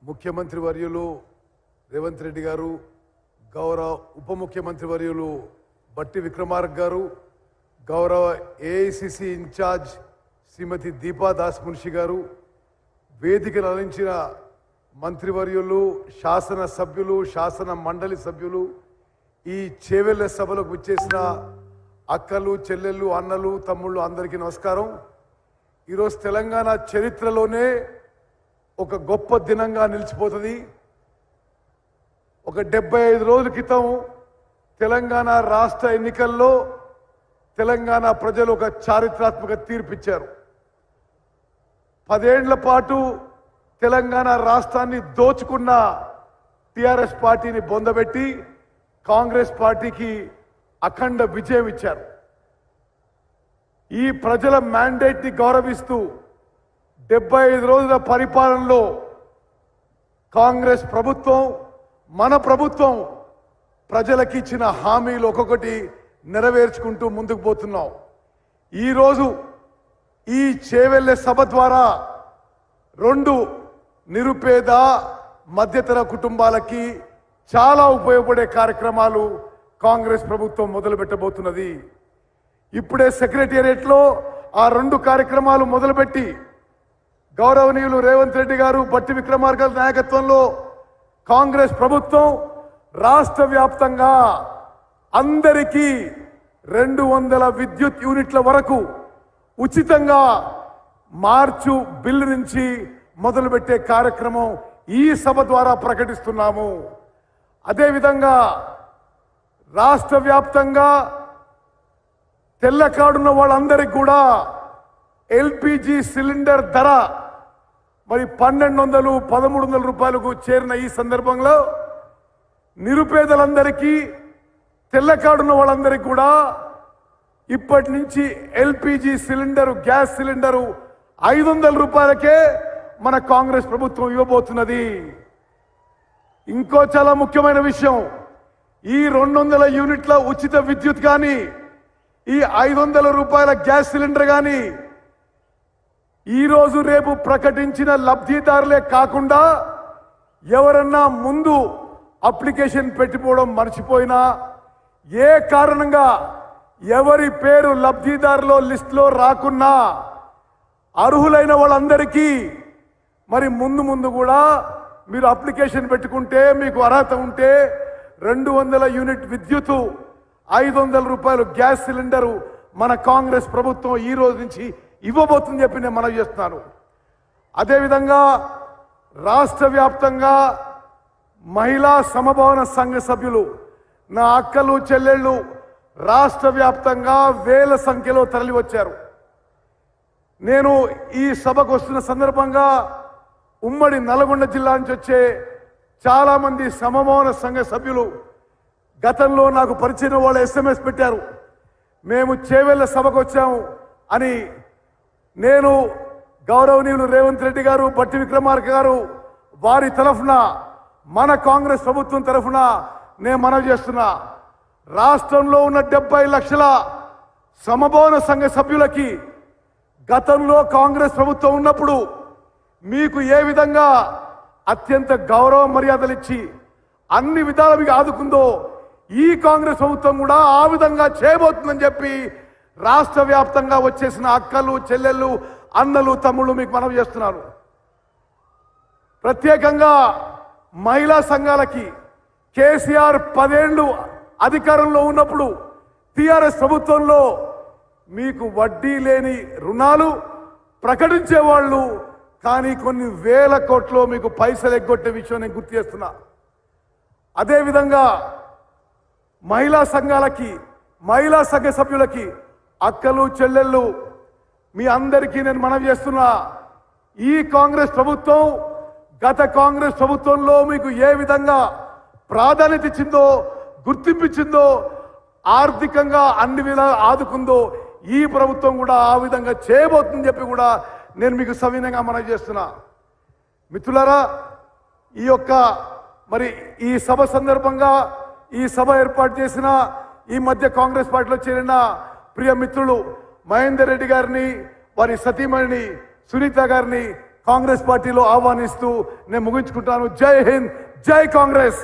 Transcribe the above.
ముఖ్యమంత్రి వర్యులు రేవంత్ రెడ్డి గారు, గౌరవ ఉప ముఖ్యమంత్రి వర్యులు బట్టి విక్రమార్క గారు, గౌరవ ఏఐసిసి ఇన్ఛార్జ్ శ్రీమతి దీపా దాస్ మున్షి గారు, వేదికను అలంచిన మంత్రివర్యులు, శాసన సభ్యులు, శాసన మండలి సభ్యులు, ఈ చేవెళ్ళ సభలకు వచ్చేసిన అక్కలు, చెల్లెళ్ళు, అన్నలు, తమ్ముళ్ళు అందరికీ నమస్కారం. ఈరోజు తెలంగాణ చరిత్రలోనే ఒక గొప్ప దినంగా నిలిచిపోతుంది. ఒక 75 రోజుల క్రితం తెలంగాణ రాష్ట్ర ఎన్నికల్లో తెలంగాణ ప్రజలు ఒక చారిత్రాత్మక తీర్పిచ్చారు. 10 ఏళ్ల పాటు తెలంగాణ రాష్ట్రాన్ని దోచుకున్న టిఆర్ఎస్ పార్టీని బొందబెట్టి కాంగ్రెస్ పార్టీకి అఖండ విజయం ఇచ్చారు. ఈ ప్రజల మ్యాండేట్ ని గౌరవిస్తూ 75 రోజుల పరిపాలనలో కాంగ్రెస్ ప్రభుత్వం, మన ప్రభుత్వం ప్రజలకు ఇచ్చిన హామీలు ఒక్కొక్కటి నెరవేర్చుకుంటూ ముందుకు పోతున్నాం. ఈరోజు ఈ చేవెళ్ళే సభ ద్వారా 2 నిరుపేద మధ్యతర కుటుంబాలకి చాలా ఉపయోగపడే కార్యక్రమాలు కాంగ్రెస్ ప్రభుత్వం మొదలు పెట్టబోతున్నది. ఇప్పుడే సెక్రటేరియట్లో ఆ 2 కార్యక్రమాలు మొదలుపెట్టి గౌరవనీయులు రేవంత్ రెడ్డి గారు, బట్టి విక్రమార్క నాయకత్వంలో కాంగ్రెస్ ప్రభుత్వం రాష్ట్ర వ్యాప్తంగా అందరికీ 200 విద్యుత్ యూనిట్ల వరకు ఉచితంగా మార్చు బిల్లు నుంచి మొదలుపెట్టే కార్యక్రమం ఈ సభ ద్వారా ప్రకటిస్తున్నాము. అదేవిధంగా రాష్ట్ర వ్యాప్తంగా తెల్ల కార్డున్న వాళ్ళందరికీ కూడా ఎల్పిజి సిలిండర్ ధర మరి 1200, 1300 రూపాయలకు చేరిన ఈ సందర్భంలో నిరుపేదలందరికీ, తెల్ల కార్డున్న వాళ్ళందరికీ కూడా ఇప్పటి నుంచి ఎల్పిజి సిలిండరు, గ్యాస్ సిలిండరు 500 రూపాయలకే మన కాంగ్రెస్ ప్రభుత్వం ఇవ్వబోతున్నది. ఇంకో చాలా ముఖ్యమైన విషయం, ఈ 200 యూనిట్ల ఉచిత విద్యుత్ కానీ, ఈ 500 రూపాయల గ్యాస్ సిలిండర్ కానీ ఈరోజు రేపు ప్రకటించిన లబ్ధిదారులే కాకుండా ఎవరన్నా ముందు అప్లికేషన్ పెట్టిపోవడం మర్చిపోయినా, ఏ కారణంగా ఎవరి పేరు లబ్ధిదారులో లిస్టులో రాకున్నా అర్హులైన వాళ్ళందరికీ మరి ముందు కూడా మీరు అప్లికేషన్ పెట్టుకుంటే, మీకు అర్హత ఉంటే 200 యూనిట్ విద్యుత్, 500 రూపాయలు గ్యాస్ సిలిండరు మన కాంగ్రెస్ ప్రభుత్వం ఈ రోజు నుంచి ఇవ్వబోతుందని చెప్పి నేను మనవి చేస్తున్నాను. అదేవిధంగా రాష్ట్ర వ్యాప్తంగా మహిళా సమభావన సంఘ సభ్యులు, నా అక్కలు, చెల్లెళ్ళు రాష్ట్ర వ్యాప్తంగా వేల సంఖ్యలో తరలి వచ్చారు. నేను ఈ సభకు వస్తున్న సందర్భంగా ఉమ్మడి నల్గొండ జిల్లా నుంచి వచ్చే చాలా మంది సమభావన సంఘ సభ్యులు గతంలో నాకు పరిచయం వాళ్ళు SMS పెట్టారు, మేము చేవెళ్ళ సభకు వచ్చాము అని. నేను గౌరవనీయులు రేవంత్ రెడ్డి గారు, బట్టి విక్రమార్క గారు వారి తరఫున, మన కాంగ్రెస్ ప్రభుత్వం తరఫున నేను మనవి చేస్తున్నా, రాష్ట్రంలో ఉన్న 70 లక్షల సమభావన సంఘ సభ్యులకి గతంలో కాంగ్రెస్ ప్రభుత్వం ఉన్నప్పుడు మీకు ఏ విధంగా అత్యంత గౌరవ మర్యాదలు ఇచ్చి అన్ని విధాలు మీకు ఆదుకుందో ఈ కాంగ్రెస్ ప్రభుత్వం కూడా ఆ విధంగా చేయబోతుందని చెప్పి రాష్ట్ర వ్యాప్తంగా వచ్చేసిన అక్కలు, చెల్లెళ్ళు, అన్నలు, తమ్ముళ్ళు మీకు మనవి చేస్తున్నారు. ప్రత్యేకంగా మహిళా సంఘాలకి కేసీఆర్ 10 ఏళ్లు అధికారంలో ఉన్నప్పుడు టిఆర్ఎస్ ప్రభుత్వంలో మీకు వడ్డీ లేని రుణాలు ప్రకటించేవాళ్ళు, కానీ కొన్ని వేల కోట్లు మీకు పైసలు ఎగ్గొట్టే విషయం నేను గుర్తు చేస్తున్నా. అదేవిధంగా మహిళా సంఘాలకి, మహిళా సంఘ సభ్యులకి, అక్కలు, చెల్లెళ్ళు మీ అందరికీ నేను మనవి చేస్తున్నా, ఈ కాంగ్రెస్ ప్రభుత్వం గత కాంగ్రెస్ ప్రభుత్వంలో మీకు ఏ విధంగా ప్రాధాన్యత ఇచ్చిందో, గుర్తింపించిందో, ఆర్థికంగా అన్ని విధాలు ఆదుకుందో ఈ ప్రభుత్వం కూడా ఆ విధంగా చేయబోతుందని చెప్పి కూడా నేను మీకు సవినయంగా మనవి చేస్తున్నా. మిత్రులారా, ఈ యొక్క మరి ఈ సభ సందర్భంగా ఈ సభ ఏర్పాటు చేసిన ఈ మధ్య కాంగ్రెస్ పార్టీలో చేరిన ప్రియ మిత్రులు మహేందర్ రెడ్డి గారిని, వారి సతీమణిని సునీత గారిని కాంగ్రెస్ పార్టీలో ఆహ్వానిస్తూ నేను ముగించుకుంటాను. జై హింద్, జై కాంగ్రెస్.